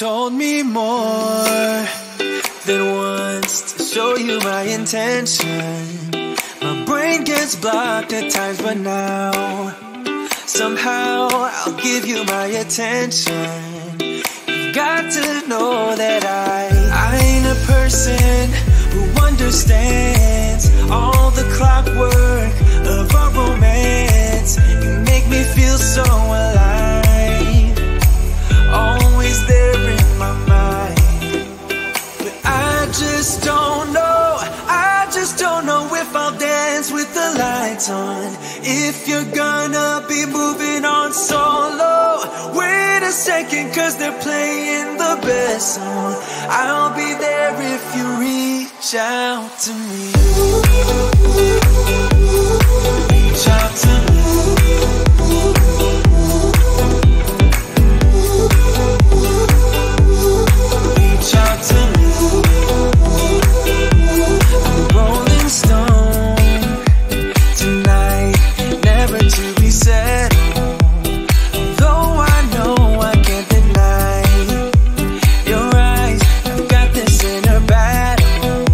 told me more than once to show you my intention. My brain gets blocked at times, but now somehow I'll give you my attention. You've got to know that I ain't a person who understands all the clockwork of our romance. You make me feel so alive, always there in my mind. But I just don't know, I just don't know if I'll dance with the lights on, if you're gonna be moving on solo. Wait a second, cause they're playing the best song. I'll be there if you reach out to me. Reach out to me. Reach out to me. I'm a rolling stone tonight, never to be settled. Though I know I can't deny your eyes, I've got this inner battle.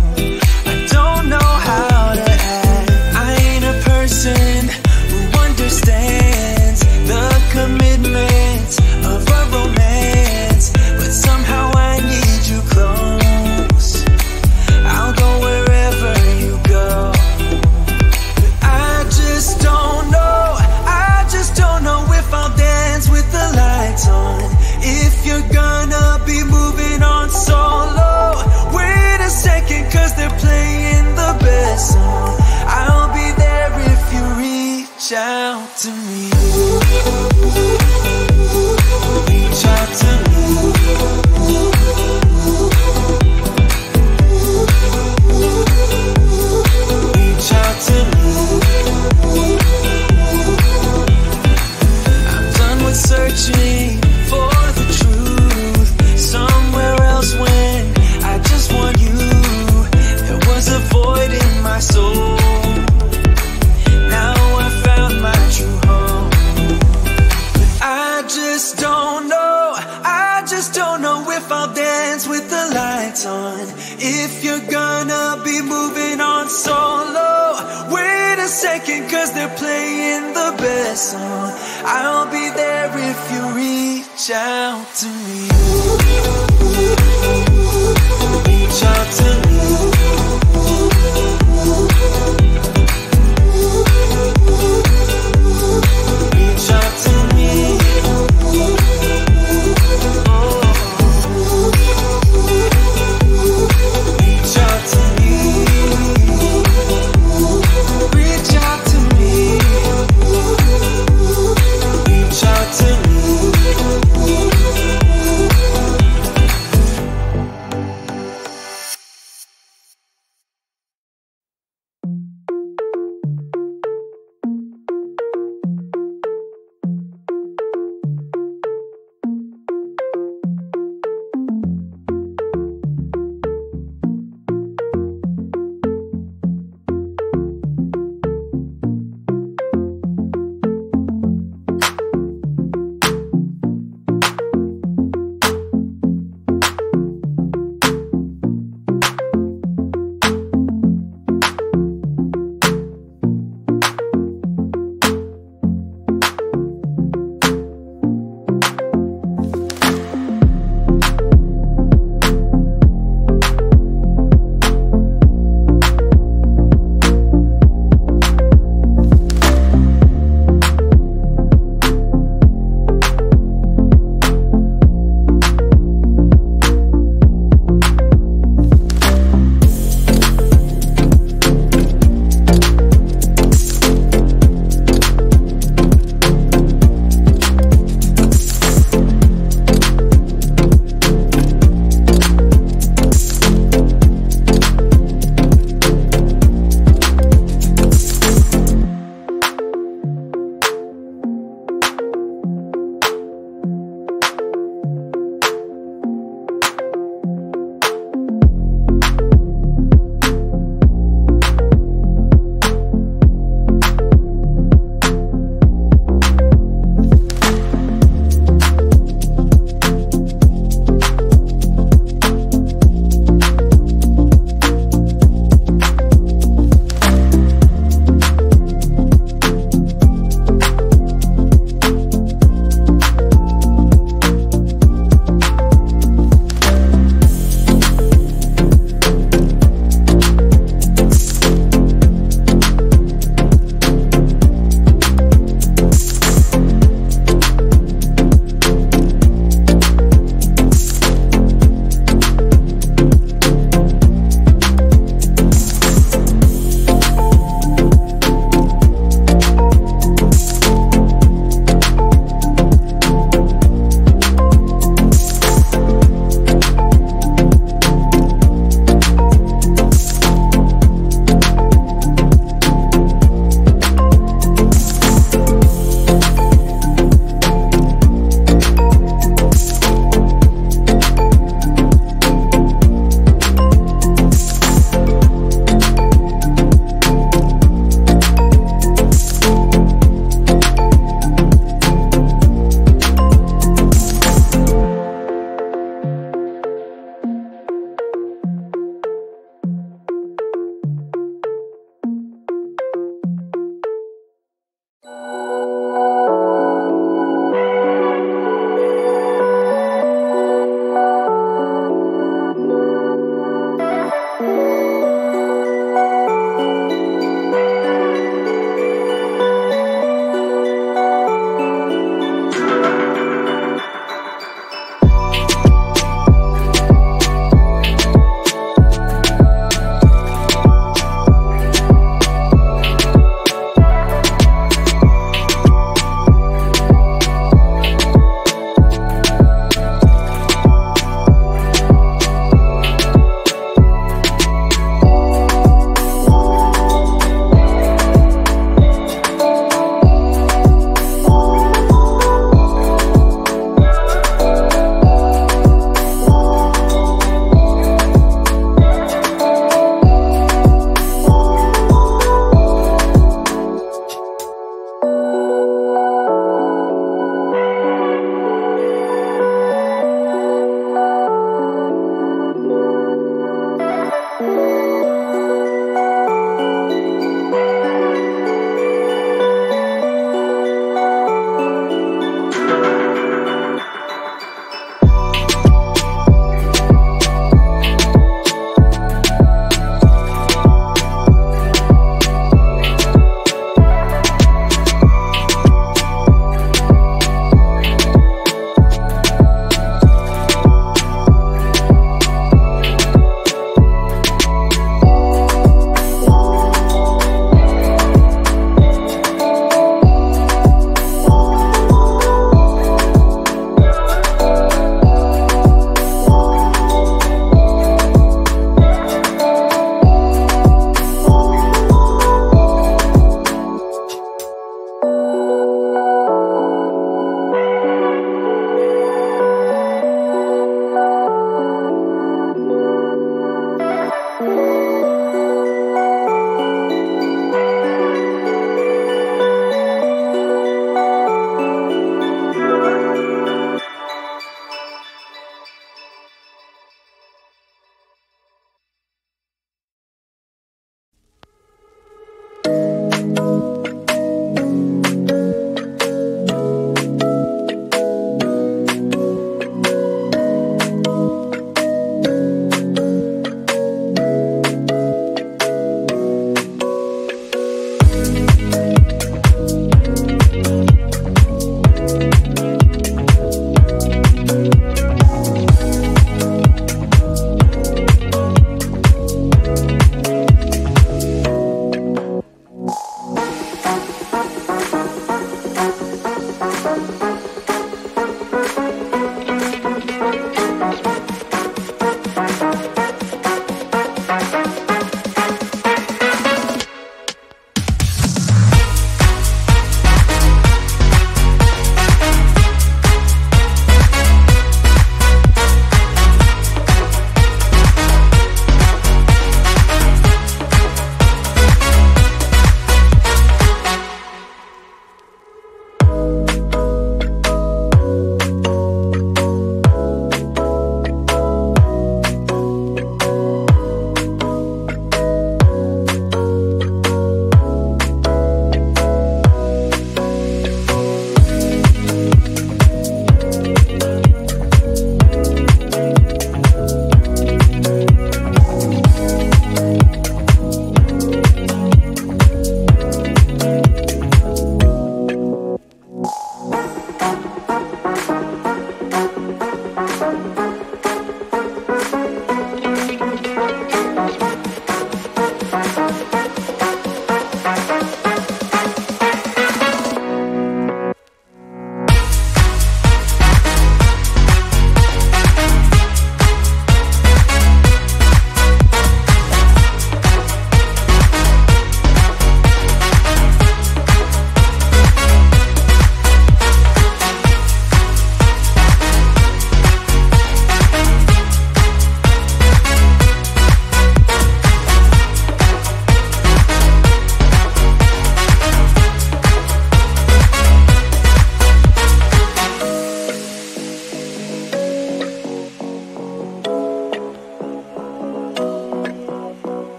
I don't know how to act. I ain't a person who understands the commitment of a romance, but somehow I need you close. I'll go wherever you go. But I just don't know, I just don't know if I'll dance with the lights on, if you're gonna be moving on solo. Wait a second, cause they're playing the best song. I'll be there if you reach out to me. Reach out to me. Reach out to me. I'm done with searching for the truth somewhere else when I just want you. There was a void in my soul. Now I found my true home. But I just don't know, I just don't know if I'll dance with the lights on, if you're gonna be moving on solo. Wait a second, cause they're playing the best song. I'll be there if you reach out to me. Reach out to me. Reach out to me. Oh. Reach out to me. Reach out to me. Reach out to me.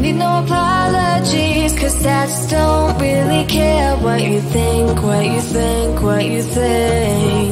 Need no apologies, 'cause stats don't really care what you think, what you think, what you think.